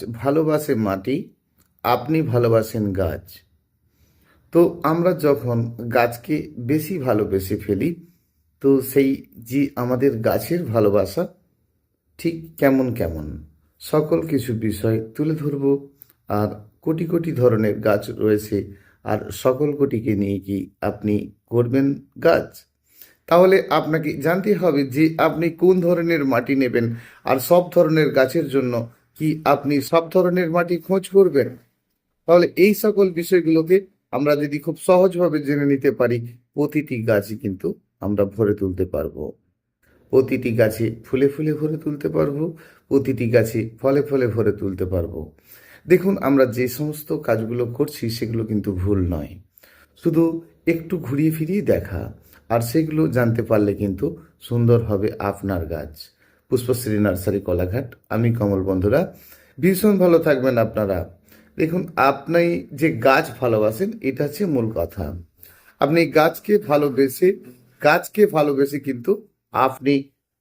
ভালোবাসে মাটি, আপনি ভালোবাসেন গাছ। তো আমরা যখন গাছকে বেশি ভালোবেসে ফেলি, তো সেই যে আমাদের গাছের ভালোবাসা ঠিক কেমন কেমন সকল কিছু বিষয় তুলে ধরব। আর কোটি কোটি ধরনের গাছ রয়েছে, আর সকল কোটিকে নিয়ে কি আপনি করবেন গাছ? তাহলে আপনাকে জানতে হবে যে আপনি কোন ধরনের মাটি নেবেন, আর সব ধরনের গাছের জন্য কি আপনি সব ধরনের মাটি খোঁজ করবেন। তাহলে এই সকল বিষয়গুলোকে আমরা যদি খুব সহজভাবে জেনে নিতে পারি, প্রতিটি গাছই কিন্তু আমরা ভরে তুলতে পারবো। প্রতিটি গাছে ফুলে ফুলে ভরে তুলতে পারবো, প্রতিটি গাছে ফলে ফলে ভরে তুলতে পারবো। দেখুন, আমরা যে সমস্ত কাজগুলো করছি সেগুলো কিন্তু ভুল নয়, শুধু একটু ঘুরিয়ে ফিরিয়ে দেখা, আর সেগুলো জানতে পারলে কিন্তু সুন্দর হবে আপনার গাছ। পুষ্পশ্রী নার্সারি, কোলাঘাট। আমি কমল। বন্ধুরা, ভীষণ ভালো থাকবেন আপনারা। দেখুন, আপনি যে গাছ ভালোবাসেন এটা হচ্ছে মূল কথা। আপনি গাছকে ভালোবেসে কিন্তু আপনি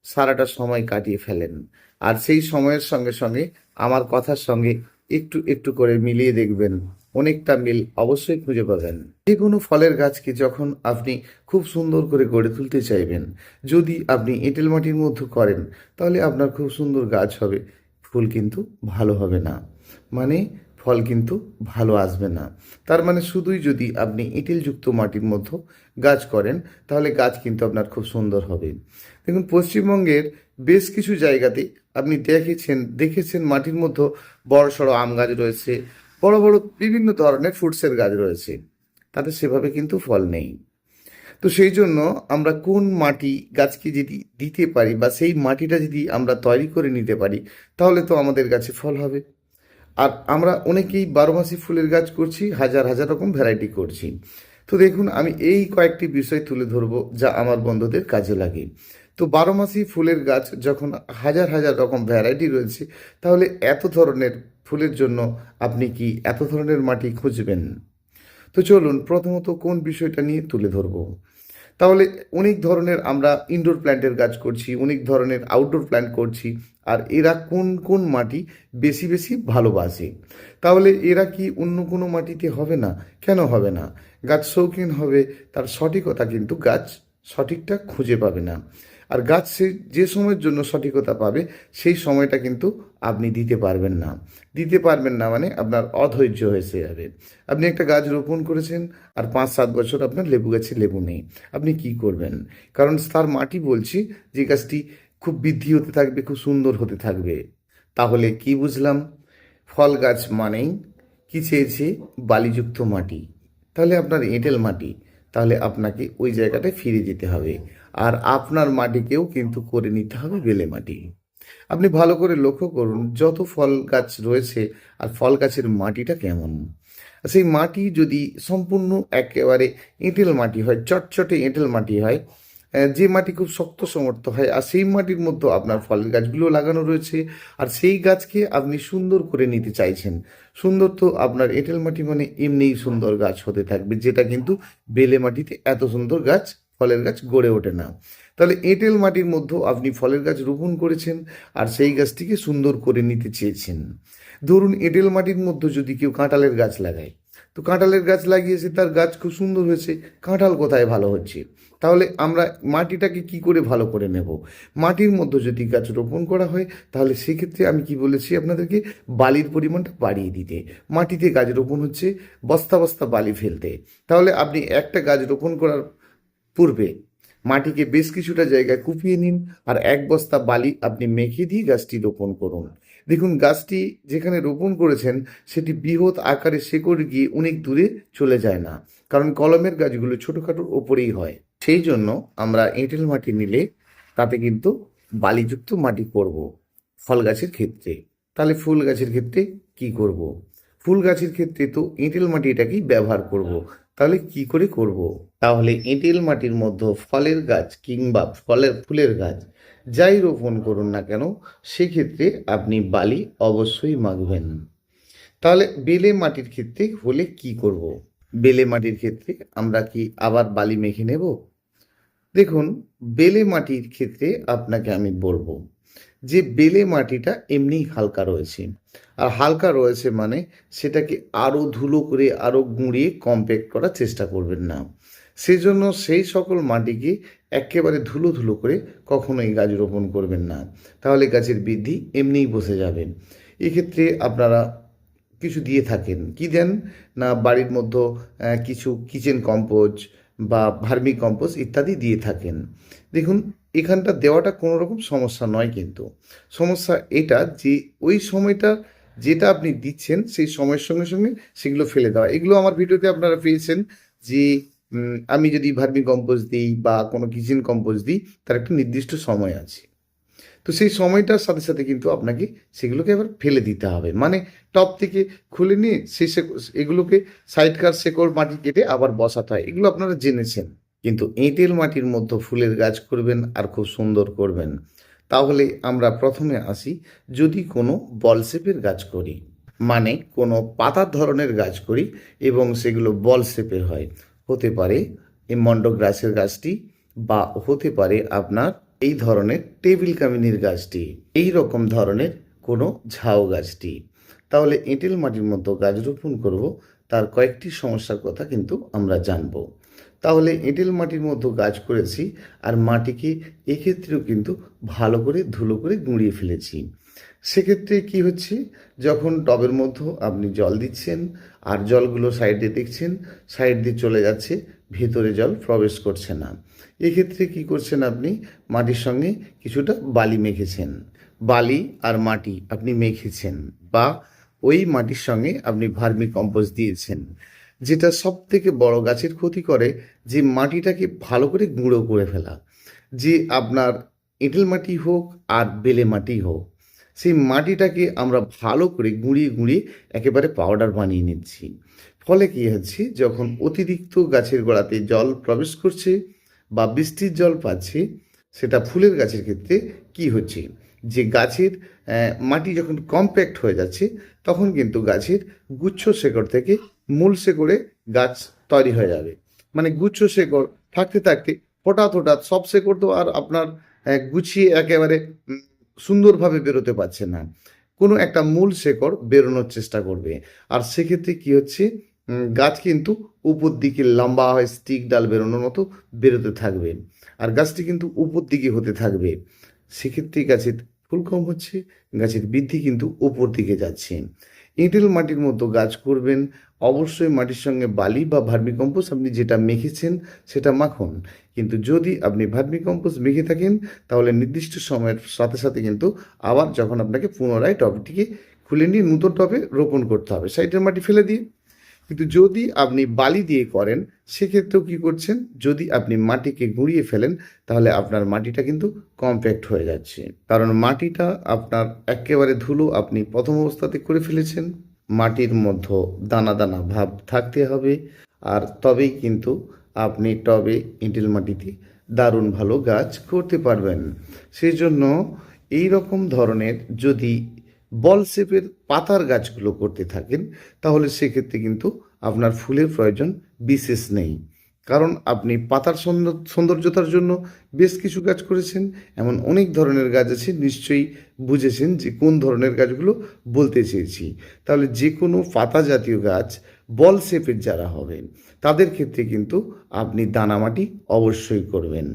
সারাটা সময় কাটিয়ে ফেলেন। আর সেই সময়ের সঙ্গে সঙ্গে আমার কথার সঙ্গে একটু একটু করে মিলিয়ে দেখবেন, অনেকটা মিল অবশ্যই খুঁজে পাবেন। যে কোনো ফলের গাছকে যখন আপনি খুব সুন্দর করে গড়ে তুলতে চাইবেন, যদি আপনি এঁটেল মাটির মধ্যে করেন, তাহলে আপনার খুব সুন্দর গাছ হবে, ফুল কিন্তু ভালো হবে না, মানে ফল কিন্তু ভালো আসবে না। তার মানে শুধুই যদি আপনি এঁটেলযুক্ত মাটির মধ্যে গাছ করেন, তাহলে গাছ কিন্তু আপনার খুব সুন্দর হবে। দেখুন, পশ্চিমবঙ্গের বেশ কিছু জায়গাতে আপনি দেখেছেন মাটির মধ্যে বড় সড়ো আম গাছ রয়েছে, বড় বড় বিভিন্ন ধরনের ফ্রুটসের গাছ রয়েছে, তাতে সেভাবে কিন্তু ফল নেই। তো সেই জন্য আমরা কোন মাটি গাছকে যদি দিতে পারি, বা সেই মাটিটা যদি আমরা তৈরি করে নিতে পারি, তাহলে তো আমাদের গাছে ফল হবে। আর আমরা অনেকেই বারোমাসি ফুলের গাছ করছি, হাজার হাজার রকম ভ্যারাইটি করছি। তো দেখুন, আমি এই কয়েকটি বিষয় তুলে ধরবো যা আমার বন্ধুদের কাজে লাগে। তো বারোমাসি ফুলের গাছ যখন হাজার হাজার রকম ভ্যারাইটি রয়েছে, তাহলে এত ধরনের ফুলের জন্য আপনি কি এত ধরনের মাটি খুঁজবেন? তো চলুন প্রথমত কোন বিষয়টা নিয়ে তুলে ধরবো। তাহলে অনেক ধরনের আমরা ইনডোর প্ল্যান্টের গাছ করছি, অনেক ধরনের আউটডোর প্ল্যান্ট করছি। আর এরা কোন কোন মাটি বেশি বেশি ভালোবাসে? তাহলে এরা কি অন্য কোনো মাটিতে হবে না? কেন হবে না? গাছ শৌখিন হবে, তার সঠিকতা কিন্তু গাছ সঠিকটা খুঁজে পাবে না। আর গাছ সে যে সময়ের জন্য সঠিকতা পাবে, সেই সময়টা কিন্তু আপনি দিতে পারবেন না মানে আপনার অধৈর্য হয়ে যাবে। আপনি একটা গাছ রোপণ করেছেন, আর 5-7 বছর আপনার লেবু গাছে লেবু নেই, আপনি কি করবেন? কারণ তার মাটি বলছি যে গাছটি খুব বৃদ্ধি হতে থাকবে, খুব সুন্দর হতে থাকবে। তাহলে কি বুঝলাম? ফল গাছ মানেই কি চেয়েছে? বালিযুক্ত মাটি। তাহলে আপনার এঁটেল মাটি, তাহলে আপনাকে ওই জায়গাটায় ফিরে যেতে হবে। আর আপনার মাটিকেও কিন্তু করে নিতে হবে বেলে মাটি। আপনি ভালো করে লক্ষ্য করুন, যত ফল গাছ রয়েছে আর ফল গাছের মাটিটা কেমন। সেই মাটি যদি সম্পূর্ণ একেবারে এঁটেল মাটি হয়, চটচটে এঁটেল মাটি হয়, যে মাটি খুব শক্ত সমর্থ হয়, আর সেই মাটির মধ্যে আপনার ফলের গাছগুলো লাগানো রয়েছে, আর সেই গাছকে আপনি সুন্দর করে নিতে চাইছেন। সুন্দর তো আপনার এঁটেল মাটি মানে এমনিই সুন্দর গাছ হতে থাকবে, যেটা কিন্তু বেলে মাটিতে এত সুন্দর গাছ, ফলের গাছ গড়ে ওঠে না। তাহলে এঁটেল মাটির মধ্যেও আপনি ফলের গাছ রোপণ করেছেন, আর সেই গাছটিকে সুন্দর করে নিতে চেয়েছেন। ধরুন, এঁটেল মাটির মধ্যে যদি কেউ কাঁঠালের গাছ লাগায়, তো কাঁঠালের গাছ লাগিয়েছে, তার গাছ খুব সুন্দর হয়েছে, কাঁঠাল কোথায় ভালো হচ্ছে? তাহলে আমরা মাটিটাকে কি করে ভালো করে নেব? মাটির মধ্যে যদি গাছ রোপণ করা হয়, তাহলে সেক্ষেত্রে আমি কি বলেছি আপনাদেরকে? বালির পরিমাণটা বাড়িয়ে দিতে। মাটিতে গাছ রোপণ হচ্ছে, বস্তা বস্তা বালি ফেলতে। তাহলে আপনি একটা গাছ রোপণ করার পূর্বে মাটিকে বেশ কিছুটা জায়গায় কুপিয়ে নিন, আর 1 বস্তা বালি আপনি মেখে দিয়ে গাছটি রোপণ করুন। দেখুন, গাছটি যেখানে রোপণ করেছেন সেটি বৃহৎ আকারে শেকড় গিয়ে অনেক দূরে চলে যায় না, কারণ কলমের গাছগুলো ছোটোখাটোর ওপরেই হয়। সেই জন্য আমরা এঁটেল মাটি নিলে তাতে কিন্তু বালিযুক্ত মাটি করব ফল গাছের ক্ষেত্রে। তাহলে ফুল গাছের ক্ষেত্রে কি করব? ফুল গাছের ক্ষেত্রে তো এঁটেল মাটিটাকেই ব্যবহার করব। তাহলে কি করে করব? তাহলে এঁটেল মাটির মধ্যে ফলের গাছ কিংবা ফুলের গাছ যাই রোপণ করুন না কেন, সেক্ষেত্রে আপনি বালি অবশ্যই মাখবেন। তাহলে বেলে মাটির ক্ষেত্রে হলে কি করব? বেলে মাটির ক্ষেত্রে আমরা কি আবার বালি মেখে নেব? দেখুন, বেলে মাটির ক্ষেত্রে আপনাকে আমি বলবো যে বেলে মাটিটা এমনিই হালকা রয়েছে, আর হালকা রয়েছে মানে সেটাকে আরও ধুলো করে আরও গুঁড়িয়ে কম্প্যাক্ট করার চেষ্টা করবেন না। সেজন্য সেই সকল মাটিকে একেবারে ধুলো ধুলো করে কখনোই গাছ রোপণ করবেন না, তাহলে গাছের বৃদ্ধি এমনিই বসে যাবে। এক্ষেত্রে আপনারা কিছু দিয়ে থাকেন, কি দেন না বাড়ির মধ্যে কিছু কিচেন কম্পোস্ট বা ভার্মি কম্পোস্ট ইত্যাদি দিয়ে থাকেন। দেখুন, এখানটা দেওয়াটা কোনো রকম সমস্যা নয়, কিন্তু সমস্যা এটা যে ওই সময়টা যেটা আপনি দিচ্ছেন সেই সময়ের সঙ্গে সঙ্গে সেগুলো ফেলে দেওয়া। এগুলো আমার ভিডিওতে আপনারা পেয়েছেন যে আমি যদি ভার্মি কম্পোস্ট দিই বা কোনো কিচেন কম্পোস্ট দিই, তার একটা নির্দিষ্ট সময় আছে। তো সেই সময়টার সাথে সাথে কিন্তু আপনাকে সেগুলোকে আবার ফেলে দিতে হবে, মানে টব থেকে খুলে নিয়ে সেই এগুলোকে সাইডকার শেকড় মাটি কেটে আবার বসাতে হয়। এগুলো আপনারা জেনেছেন। কিন্তু এঁটেল মাটির মধ্যে ফুলের গাছ করবেন আর খুব সুন্দর করবেন, তাহলে আমরা প্রথমে আসি, যদি কোনো বল শেপের গাছ করি, মানে কোনো পাতার ধরনের গাছ করি এবং সেগুলো বল শেপের হয়, হতে পারে এই মন্ডগ্রাসের গাছটি বা হতে পারে আপনার এই ধরনের টেবিল কামিনীর গাছটি, এই রকম ধরনের কোনো ঝাউ গাছটি, তাহলে এঁটেল মাটির মতো গাছ রোপণ করব, তার কয়েকটি সমস্যার কথা কিন্তু আমরা জানব। তাহলে এঁটেল মাটির মতো গাছ করেছি আর মাটিকে এক্ষেত্রেও কিন্তু ভালো করে ধুলো করে গুঁড়িয়ে ফেলেছি। সেক্ষেত্রে কি হচ্ছে, যখন টবের মধ্যে আপনি জল দিচ্ছেন আর জলগুলো সাইডে দেখছেন সাইড দিয়ে চলে যাচ্ছে, ভেতরে জল প্রবেশ করছে না। এক্ষেত্রে কি করছেন, আপনি মাটির সঙ্গে কিছুটা বালি মেখেছেন, বালি আর মাটি আপনি মেখেছেন, বা ওই মাটির সঙ্গে আপনি ভার্মি কম্পোস্ট দিয়েছেন। যেটা সব থেকে বড় গাছের ক্ষতি করে, যে মাটিটাকে ভালো করে গুঁড়ো করে ফেলা, যে আপনার এঁটেল মাটি হোক আর বেলে মাটি হোক, সেই মাটিটাকে আমরা ভালো করে গুঁড়িয়ে গুঁড়িয়ে একেবারে পাউডার বানিয়ে নিচ্ছি। ফলে কী হচ্ছে, যখন অতিরিক্ত গাছের গোড়াতে জল প্রবেশ করছে বা বৃষ্টির জল পাচ্ছে, সেটা ফুলের গাছের ক্ষেত্রে কি হচ্ছে, যে গাছের মাটি যখন কম্প্যাক্ট হয়ে যাচ্ছে, তখন কিন্তু গাছের গুচ্ছ শেকড় থেকে মূল শেকড়ে গাছ তৈরি হয়ে যাবে। মানে গুচ্ছ শেকড় থাকতে থাকতে হঠাৎ হঠাৎ সব শেকড় তো আর আপনার গুছিয়ে একেবারে সুন্দরভাবে বেরোতে পারছে না, কোনো একটা মূল শেকড় বেরোনোর চেষ্টা করবে। আর সেক্ষেত্রে কি হচ্ছে, গাছ কিন্তু উপর দিকে লম্বা হয়, স্টিক ডাল বেরোনোর মতো বেরোতে থাকবে, আর গাছটি কিন্তু উপর দিকে হতে থাকবে। সেক্ষেত্রে গাছের ফুল কম হচ্ছে, গাছের বৃদ্ধি কিন্তু উপর দিকে যাচ্ছে। এঁটেল মাটির মতো গাছ করবেন, অবশ্যই মাটির সঙ্গে বালি বা ভার্মিকম্পোস্ট আপনি যেটা মেখেছেন সেটা মাখুন। কিন্তু যদি আপনি ভার্মিকম্পোস্ট মেখে থাকেন, তাহলে নির্দিষ্ট সময়ের সাথে সাথে কিন্তু আবার যখন আপনাকে পুনরায় টবটিকে খুলে নিয়ে নতুন টবে রোপণ করতে হবে, সাইডের মাটি ফেলে দিয়ে। কিন্তু যদি আপনি বালি দিয়ে করেন, সেক্ষেত্রেও কী করছেন, যদি আপনি মাটিকে গুঁড়িয়ে ফেলেন, তাহলে আপনার মাটিটা কিন্তু কম্প্যাক্ট হয়ে যাচ্ছে, কারণ মাটিটা আপনার একেবারে ধুলো আপনি প্রথম অবস্থাতে করে ফেলেছেন। মাটির মধ্যে দানা দানা ভাব থাকতে হবে, আর তবেই কিন্তু আপনি টবে এঁটেল মাটিতে দারুণ ভালো গাছ করতে পারবেন। সেই জন্য এই রকম ধরনের যদি বল শেপের পাতার গাছগুলো করতে থাকেন, তাহলে সেক্ষেত্রে কিন্তু আপনার ফুলের প্রয়োজন বিশেষ নেই, কারণ আপনি পাতার সৌন্দর্যতার জন্য বেশ কিছু গাছ করেছেন। এমন অনেক ধরনের গাছ আছে, নিশ্চয়ই বুঝেছেন যে কোন ধরনের গাছগুলো বলতে চেয়েছি। তাহলে যে কোনো পাতা জাতীয় গাছ বল শেপের যারা হবেন, তাদের ক্ষেত্রে কিন্তু আপনি দানামাটি অবশ্যই করবেন।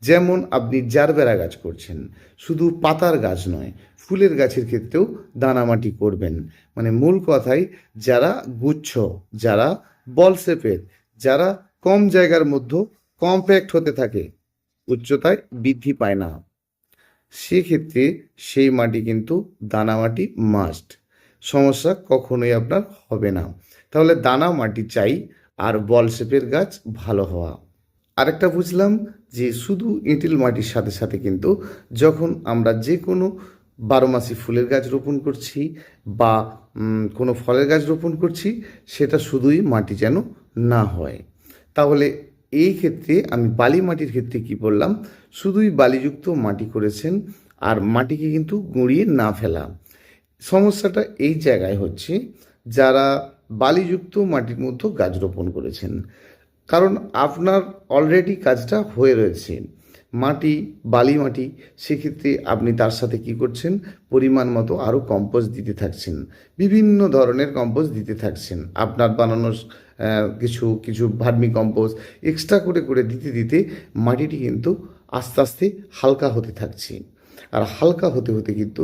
যেমন আপনি জারবেরা গাছ করছেন, শুধু পাতার গাছ নয়, ফুলের গাছের ক্ষেত্রেও দানামাটি করবেন। মানে মূল কথাই, যারা গুচ্ছ, যারা বল শেপের, যারা কম জায়গার মধ্যে কম্প্যাক্ট হতে থাকে, উচ্চতায় বৃদ্ধি পায় না, সেক্ষেত্রে সেই মাটি কিন্তু দানা মাটি মাস্ট, সমস্যা কখনোই আপনার হবে না। তাহলে দানা মাটি চাই আর বল শেপের গাছ ভালো হওয়া। আরেকটা বুঝলাম যে শুধু এঁটেল মাটির সাথে সাথে কিন্তু যখন আমরা যে কোনো বারোমাসি ফুলের গাছ রোপণ করছি বা কোনো ফলের গাছ রোপণ করছি, সেটা শুধুই মাটি যেন না হয়। তাহলে এই ক্ষেত্রে আমি বালি মাটির ক্ষেত্রে কি বললাম, শুধুই বালিযুক্ত মাটি করেছেন আর মাটিকে কিন্তু গুঁড়িয়ে না ফেলা। সমস্যাটা এই জায়গায় হচ্ছে, যারা বালিযুক্ত মাটির মধ্যে গাছ রোপণ করেছেন, কারণ আপনার অলরেডি কাজটা হয়ে রয়েছে, মাটি বালি মাটি, সেক্ষেত্রে আপনি তার সাথে কি করছেন, পরিমাণ মতো আরও কম্পোস্ট দিতে থাকছেন, বিভিন্ন ধরনের কম্পোস্ট দিতে থাকছেন। আপনার বানানো কিছু কিছু ভার্মি কম্পোস্ট এক্সট্রা করে করে দিতে দিতে মাটিটি কিন্তু আস্তে আস্তে হালকা হতে থাকছে। আর হালকা হতে হতে কিন্তু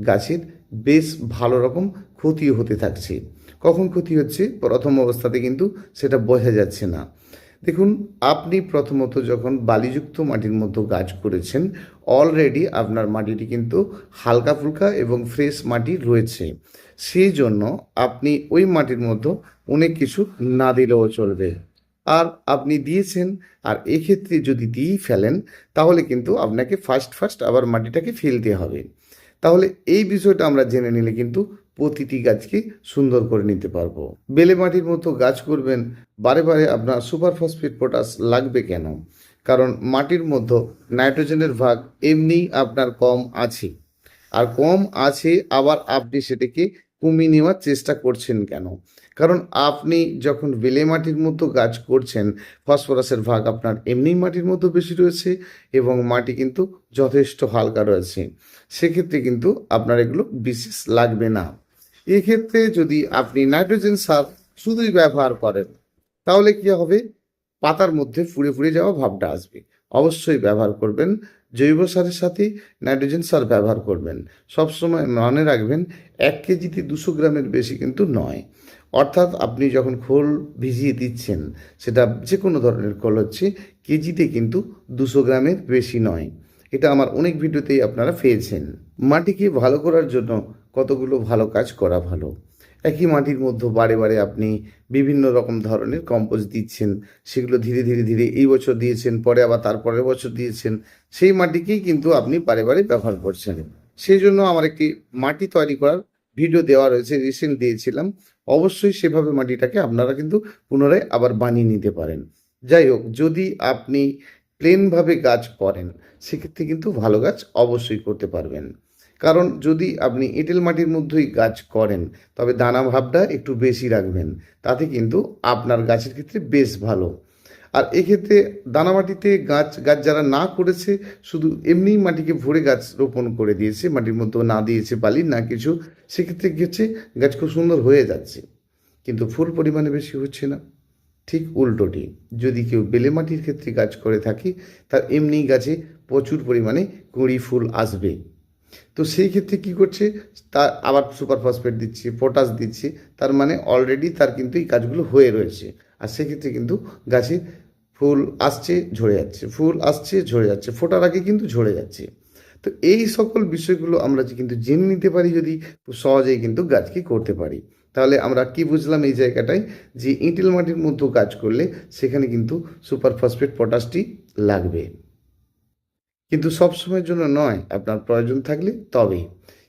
গাছের বেশ ভালো রকম ক্ষতি হতে থাকছে। কখন ক্ষতি হচ্ছে, প্রথম অবস্থাতে কিন্তু সেটা বোঝা যাচ্ছে না। দেখুন, আপনি প্রথমত যখন বালিযুক্ত মাটির মধ্যে গাছ করেছেন, অলরেডি আপনার মাটিটি কিন্তু হালকা ফুলকা এবং ফ্রেশ মাটি রয়েছে। সেই জন্য আপনি ওই মাটির মধ্যে অনেক কিছু না দিলেও চলবে। আর আপনি দিয়েছেন, আর এক্ষেত্রে যদি দিয়েই ফেলেন, তাহলে কিন্তু আপনাকে ফার্স্ট আবার মাটিটাকে ফেলতে হবে। তাহলে এই বিষয়টা আমরা জেনে নিলে কিন্তু প্রতিটি গাছকে সুন্দর করে নিতে পারবো। বেলে মাটির মতো গাছ করবেন, বারে বারে আপনার সুপার ফসফেট পটাশ লাগবে কেন? কারণ মাটির মধ্যে নাইট্রোজেনের ভাগ এমনিই আপনার কম আছে, আর কম আছে আবার আপনি সেটাকে কমিয়ে নেওয়ার চেষ্টা করছেন কেন? কারণ আপনি যখন বেলে মাটির মতো গাছ করছেন, ফসফরাসের ভাগ আপনার এমনিই মাটির মধ্যে বেশি রয়েছে এবং মাটি কিন্তু যথেষ্ট হালকা রয়েছে। সেক্ষেত্রে কিন্তু আপনার এগুলো বিশেষ লাগবে না। এক্ষেত্রে যদি আপনি নাইট্রোজেন সার শুধুই ব্যবহার করেন, তাহলে কি হবে, পাতার মধ্যে ফুঁড়ে ফুঁড়ে যাওয়া ভাবটা আসবে। অবশ্যই ব্যবহার করবেন জৈব সারের সাথে নাইট্রোজেন সার ব্যবহার করবেন। সবসময় মনে রাখবেন 1 কেজিতে 200 গ্রামের বেশি কিন্তু নয়। অর্থাৎ আপনি যখন খোল ভিজিয়ে দিচ্ছেন, সেটা যে কোনো ধরনের খোল হচ্ছে, কেজিতে কিন্তু 200 গ্রামের বেশি নয়। এটা আমার অনেক ভিডিওতেই আপনারা পেয়েছেন। মাটিকে ভালো করার জন্য কতগুলো ভালো কাজ করা ভালো। একই মাটির মধ্যে বারে বারে আপনি বিভিন্ন রকম ধরনের কম্পোস্ট দিচ্ছেন, সেগুলো ধীরে ধীরে ধীরে এই বছর দিয়েছেন, পরে আবার তারপরের বছর দিয়েছেন, সেই মাটিকেই কিন্তু আপনি বারে বারে ব্যবহার করছেন। সেই জন্য আমার একটি মাটি তৈরি করার ভিডিও দেওয়া রয়েছে, রিসেন্ট দিয়েছিলাম। অবশ্যই সেভাবে মাটিটাকে আপনারা কিন্তু পুনরায় আবার বানিয়ে নিতে পারেন। যাই হোক, যদি আপনি প্লেনভাবে গাছ করেন, সেক্ষেত্রে কিন্তু ভালো গাছ অবশ্যই করতে পারবেন। কারণ যদি আপনি এঁটেল মাটির মধ্যেই গাছ করেন, তবে দানা ভাবটা একটু বেশি রাখবেন, তাতে কিন্তু আপনার গাছের ক্ষেত্রে বেশ ভালো। আর এক্ষেত্রে দানা মাটিতে গাছ গাছ যারা না করেছে, শুধু এমনিই মাটিকে ভরে গাছ রোপণ করে দিয়েছে, মাটির মধ্যে না দিয়েছে বালি না কিছু, সেক্ষেত্রে কী হচ্ছে, গাছ খুব সুন্দর হয়ে যাচ্ছে, কিন্তু ফুল পরিমাণে বেশি হচ্ছে না। ঠিক উল্টোটি, যদি কেউ বেলে মাটির ক্ষেত্রে গাছ করে থাকে, তার এমনিই গাছে প্রচুর পরিমাণে কুঁড়ি ফুল আসবে। তো সেই ক্ষেত্রে কী করছে, তার আবার সুপার ফসফেট দিচ্ছে, পটাশ দিচ্ছে, তার মানে অলরেডি তার কিন্তু এই কাজগুলো হয়ে রয়েছে। আর সেক্ষেত্রে কিন্তু গাছে ফুল আসছে ঝরে যাচ্ছে, ফুল আসছে ঝরে যাচ্ছে, ফোটার আগে কিন্তু ঝরে যাচ্ছে। তো এই সকল বিষয়গুলো আমরা কিন্তু জেনে নিতে পারি, যদি সহজেই কিন্তু গাছকে করতে পারি। তাহলে আমরা কি বুঝলাম এই জায়গাটায়, যে এঁটেল মাটির মধ্যে কাজ করলে সেখানে কিন্তু সুপার ফসফেট পটাশটি লাগবে, কিন্তু সব সময়ের জন্য নয়, আপনার প্রয়োজন থাকলে তবেই।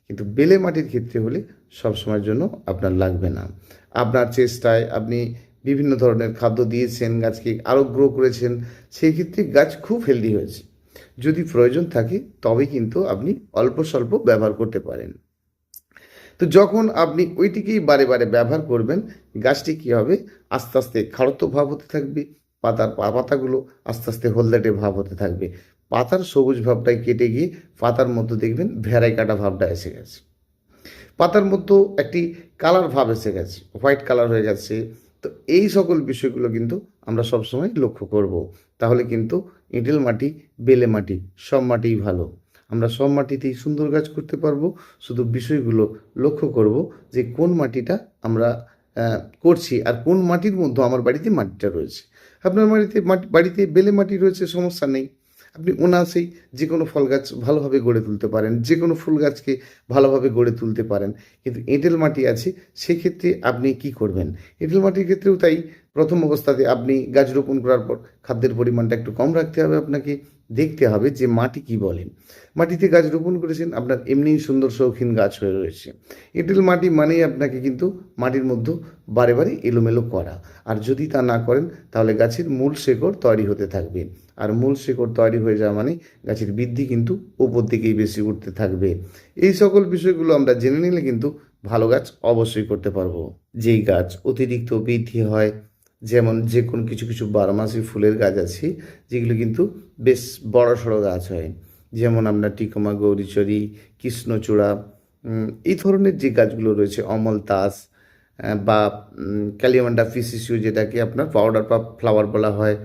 কিন্তু বেলে মাটির ক্ষেত্রে হলে সব সময়ের জন্য আপনার লাগবে না। আপনার চেষ্টায় আপনি বিভিন্ন ধরনের খাদ্য দিয়েছেন, গাছকে আরও গ্রো করেছেন, সেই ক্ষেত্রে গাছ খুব হেলদি হয়েছে। যদি প্রয়োজন থাকে তবেই কিন্তু আপনি অল্প স্বল্প ব্যবহার করতে পারেন। তো যখন আপনি ওইটিকেই বারে বারে ব্যবহার করবেন, গাছটি কী হবে, আস্তে আস্তে খাড়ত্ব ভাব হতে থাকবে, পাতাগুলো আস্তে আস্তে হলদেটে ভাব হতে থাকবে, পাতার সবুজ ভাবটাই কেটে গিয়ে পাতার মধ্যে দেখবেন ভেড়াই কাটা ভাবটা এসে গেছে, পাতার মধ্যে একটি কালার ভাব এসে গেছে, হোয়াইট কালার হয়ে গেছে। তো এই সকল বিষয়গুলো কিন্তু আমরা সবসময় লক্ষ্য করব। তাহলে কিন্তু এঁটেল মাটি, বেলে মাটি, সব মাটিই ভালো। আমরা সব মাটিতেই সুন্দর গাছ করতে পারবো। শুধু বিষয়গুলো লক্ষ্য করব যে কোন মাটিটা আমরা করছি, আর কোন মাটির মধ্যে আমার বাড়িতে মাটিটা রয়েছে। আপনার বাড়িতে বেলে মাটি রয়েছে, সমস্যা নেই, আপনি অনায়াসেই যে কোনো ফল গাছ ভালোভাবে গড়ে তুলতে পারেন, যে কোনো ফুল গাছকে ভালোভাবে গড়ে তুলতে পারেন। কিন্তু এঁটেল মাটি আছে, সেক্ষেত্রে আপনি কি করবেন, এঁটেল মাটির ক্ষেত্রেও তাই। প্রথম অবস্থাতে আপনি গাছ রোপণ করার পর খাদ্যের পরিমাণটা একটু কম রাখতে হবে, আপনাকে দেখতে হবে যে মাটি কি বলে। মাটিতে গাছ রোপণ করেছেন, আপনার এমনিই সুন্দর শৌখিন গাছ হয়ে রয়েছে। এঁটেল মাটি মানেই আপনাকে কিন্তু মাটির মধ্যে বারে বারে এলোমেলো করা, আর যদি তা না করেন তাহলে গাছের মূল শেকড় তৈরি হতে থাকবে, আর মূল শিকড় তৈরি হয়ে যাওয়া মানে গাছের বৃদ্ধি কিন্তু উপর দিকেই বেশি উঠতে থাকবে। এই সকল বিষয়গুলো আমরা জেনে নিলে কিন্তু ভালো গাছ অবশ্যই করতে পারবো। যেই গাছ অতিরিক্ত বৃদ্ধি হয়, যেমন যে কোনো কিছু কিছু বারোমাসি ফুলের গাছ আছে যেগুলো কিন্তু বেশ বড় সড়ো গাছ হয়, যেমন আমরা টিকমা, গৌরীচরী, কৃষ্ণচূড়া, এই ধরনের যে গাছগুলো রয়েছে, অমলতাস, বা ক্যালিমান্ডা ফিসিসিউ, যেটাকে আপনার পাউডার পাপ ফ্লাওয়ার বলা হয়,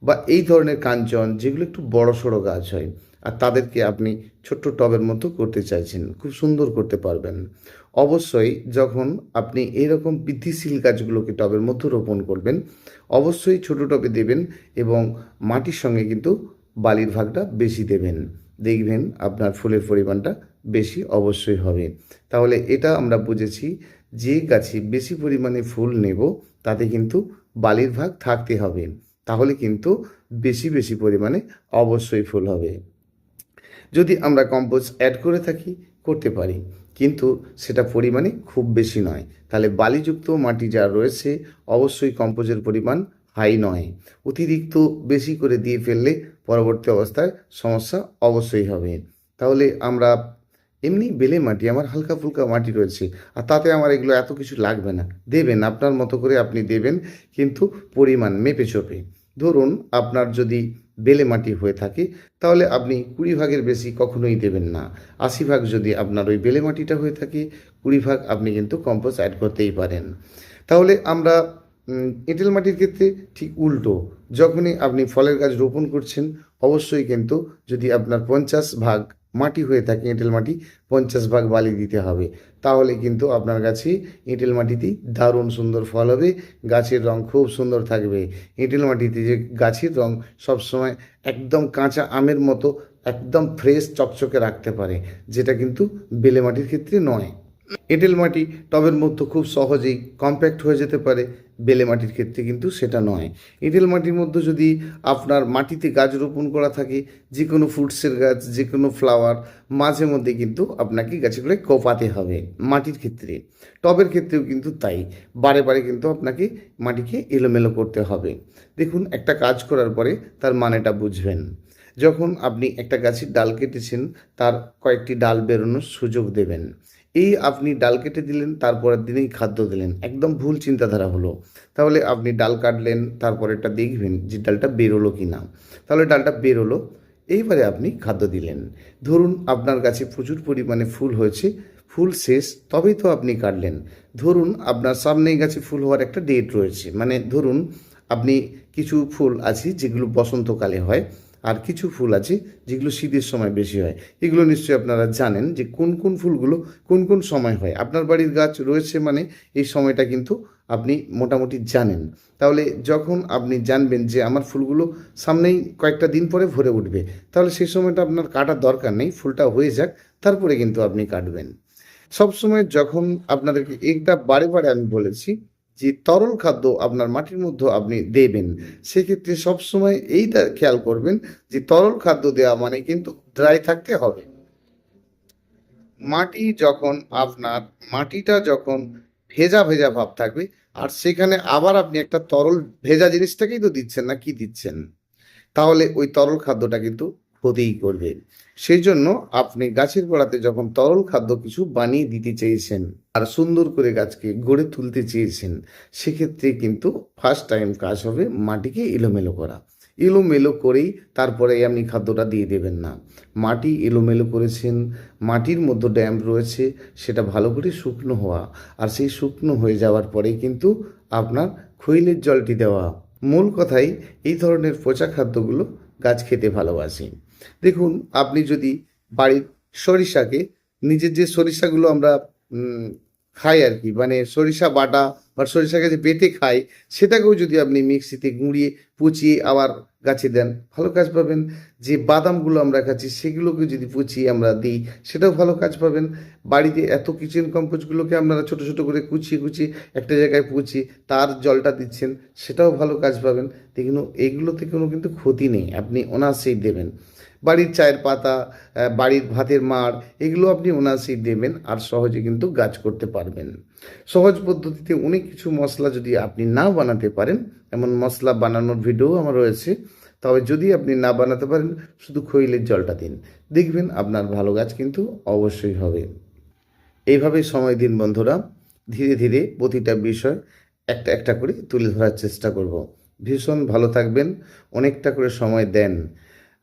বা এই ধরনের কাঞ্চন যেগুলো একটু বড় সড়ো গাছ হয়, আর তাদেরকে আপনি ছোট্ট টবের মতো করতে চাইছেন, খুব সুন্দর করতে পারবেন। অবশ্যই যখন আপনি এইরকম বৃদ্ধিশীল গাছগুলোকে টবের মধ্যে রোপণ করবেন, অবশ্যই ছোট টবে দেবেন এবং মাটির সঙ্গে কিন্তু বালির ভাগটা বেশি দেবেন। দেখবেন আপনার ফুলের পরিমাণটা বেশি অবশ্যই হবে। তাহলে এটা আমরা বুঝেছি, যে গাছে বেশি পরিমাণে ফুল নেব তাতে কিন্তু বালির ভাগ থাকতে হবে, তাহলে কিন্তু বেশি বেশি পরিমাণে অবশ্যই ফুল হবে। যদি আমরা কম্পোস্ট অ্যাড করে থাকি, করতে পারি, কিন্তু সেটা পরিমাণে খুব বেশি নয়। তাহলে বালিযুক্ত মাটি যা রয়েছে অবশ্যই কম্পোস্টের পরিমাণ হাই নয়। অতিরিক্ত বেশি করে দিয়ে ফেললে পরবর্তী অবস্থায় সমস্যা অবশ্যই হবে। তাহলে আমরা এমনি বেলে মাটি, আমার হালকা ফুলকা মাটি রয়েছে, আর তাতে আমার এগুলো এত কিছু লাগবে না। দেবেন আপনার মতো করে, আপনি দেবেন, কিন্তু পরিমাণ মেপে চোপে। ধরুন আপনার যদি বেলে মাটি হয়ে থাকে তাহলে আপনি 20 ভাগের বেশি কখনোই দেবেন না। 80 ভাগ যদি আপনার ওই বেলে মাটিটা হয়ে থাকে, 20 ভাগ আপনি কিন্তু কম্পোস্ট অ্যাড করতেই পারেন। তাহলে আমরা এঁটেল মাটির ক্ষেত্রে ঠিক উল্টো, যখনই আপনি ফলের গাছ রোপণ করছেন অবশ্যই কিন্তু যদি আপনার 50 ভাগ মাটি হয়ে থাকে এঁটেল মাটি, 50 ভাগ বালি দিতে হবে। তাহলে কিন্তু আপনার গাছে এঁটেল মাটিতেই দারুণ সুন্দর ফল হবে, গাছের রং খুব সুন্দর থাকবে। এঁটেল মাটিতে যে গাছের রং সবসময় একদম কাঁচা আমের মতো একদম ফ্রেশ চকচকে রাখতে পারে, যেটা কিন্তু বেলে মাটির ক্ষেত্রে নয়। এঁটেল মাটি টবের মধ্যে খুব সহজেই কম্প্যাক্ট হয়ে যেতে পারে, বেলে মাটির ক্ষেত্রে কিন্তু সেটা নয়। এঁটেল মাটির মধ্যে যদি আপনার মাটিতে গাছ রোপণ করা থাকে, যে কোনো ফ্রুটসের গাছ, যে কোনো ফ্লাওয়ার, মাঝে মধ্যে কিন্তু আপনাকে গাছগুলো কোপাতে হবে। মাটির ক্ষেত্রে, টবের ক্ষেত্রেও কিন্তু তাই, বারে বারে কিন্তু আপনাকে মাটিকে এলোমেলো করতে হবে। দেখুন, একটা কাজ করার পরে তার মানেটা বুঝবেন। যখন আপনি একটা গাছের ডাল কেটেছেন, তার কয়েকটি ডাল বেরোনোর সুযোগ দেবেন। এই আপনি ডাল কেটে দিলেন, তারপরের দিনেই খাদ্য দিলেন, একদম ভুল চিন্তাধারা হলো। তাহলে আপনি ডাল কাটলেন, তারপরেরটা দেখবেন যে ডালটা বেরোলো কি না। তাহলে ডালটা বেরোলো, এইবারে আপনি খাদ্য দিলেন। ধরুন আপনার গাছে প্রচুর পরিমাণে ফুল হয়েছে, ফুল শেষ, তবেই তো আপনি কাটলেন। ধরুন আপনার সামনেই গাছে ফুল হওয়ার একটা ডেট রয়েছে, মানে ধরুন আপনি কিছু ফুল আছে যেগুলো বসন্তকালে হয়, আর কিছু ফুল আছে যেগুলো শীতের সময় বেশি হয়। এগুলো নিশ্চয়ই আপনারা জানেন যে কোন কোন ফুলগুলো কোন কোন সময় হয়। আপনার বাড়ির গাছ রয়েছে মানে এই সময়টা কিন্তু আপনি মোটামুটি জানেন। তাহলে যখন আপনি জানবেন যে আমার ফুলগুলো সামনেই কয়েকটা দিন পরে ভরে উঠবে, তাহলে সেই সময়টা আপনার কাটার দরকার নেই, ফুলটা হয়ে যাক, তারপরে কিন্তু আপনি কাটবেন। সবসময় যখন আপনাদেরকে এইটা বারে বারে আমি বলেছি যে তরল খাদ্য আপনার মাটির মধ্যে আপনি দেবেন, সেক্ষেত্রে সবসময় এইটা খেয়াল করবেন যে তরল খাদ্য দেওয়া মানে কিন্তু ড্রাই থাকতে হবে। মাটি যখন আপনার মাটিটা যখন ভেজা ভেজা ভাব থাকবে, আর সেখানে আবার আপনি একটা তরল ভেজা জিনিসটাকেই তো দিচ্ছেন, না কি দিচ্ছেন, তাহলে ওই তরল খাদ্যটা কিন্তু ক্ষতিই করবে। সেই জন্য আপনি গাছের গোড়াতে যখন তরল খাদ্য কিছু বানিয়ে দিতে চেয়েছেন আর সুন্দর করে গাছকে গড়ে তুলতে চেয়েছেন, সেক্ষেত্রে কিন্তু ফার্স্ট টাইম কাজ হবে মাটিকে এলোমেলো করা। এলোমেলো করেই তারপরে আপনি খাদ্যটা দিয়ে দেবেন না। মাটি এলোমেলো করেছেন, মাটির মধ্যে ড্যাম্প রয়েছে, সেটা ভালো করে শুকনো হওয়া, আর সেই শুকনো হয়ে যাওয়ার পরেই কিন্তু আপনার খৈলের জলটি দেওয়া। মূল কথাই, এই ধরনের পচা খাদ্যগুলো গাছ খেতে ভালোবাসে। দেখুন, আপনি যদি বাড়ির সরিষাকে, নিজের যে সরিষাগুলো আমরা উম, খাই আর কি, মানে সরিষা বাটা বা সরিষাকে যে বেটে খাই, সেটাকেও যদি আপনি মিক্সিতে গুঁড়িয়ে পচিয়ে আবার গাছে দেন, ভালো কাজ পাবেন। যে বাদামগুলো আমরা খাচ্ছি সেগুলোকে যদি পচিয়ে আমরা দিই, সেটাও ভালো কাজ পাবেন। বাড়িতে এত কিচেন কম্পোস্টগুলোকে আপনারা ছোট ছোট করে কুচিয়ে কুচিয়ে একটা জায়গায় পচিয়ে তার জলটা দিচ্ছেন, সেটাও ভালো কাজ পাবেন। দেখুন, এগুলোতে কোনো কিন্তু ক্ষতি নেই, আপনি অনায়াসেই দেবেন। বাড়ির চায়ের পাতা, বাড়ির ভাতের মাড়, এগুলো আপনি অনায়াসেই দেবেন, আর সহজে কিন্তু গাছ করতে পারবেন। সহজ পদ্ধতিতে অনেক কিছু মশলা যদি আপনি না বানাতে পারেন, এমন মশলা বানানোর ভিডিও আমার রয়েছে, তবে যদি আপনি না বানাতে পারেন, শুধু খৈলের জলটা দিন, দেখবেন আপনার ভালো গাছ কিন্তু অবশ্যই হবে। এইভাবে সময় দিন বন্ধুরা, ধীরে ধীরে প্রতিটা বিষয় একটা একটা করে তুলে ধরার চেষ্টা করব। ভীষণ ভালো থাকবেন, অনেকটা করে সময় দেন,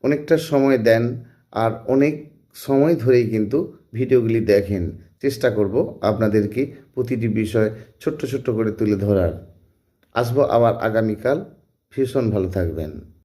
অনেকটা সময় দেন, আর অনেক সময় ধরেই কিন্তু ভিডিওগুলি দেখেন। চেষ্টা করব আপনাদেরকে প্রতিটি বিষয় ছোট্ট ছোট্ট করে তুলে ধরার। আসবো আবার আগামীকাল। ভীষণ ভালো থাকবেন।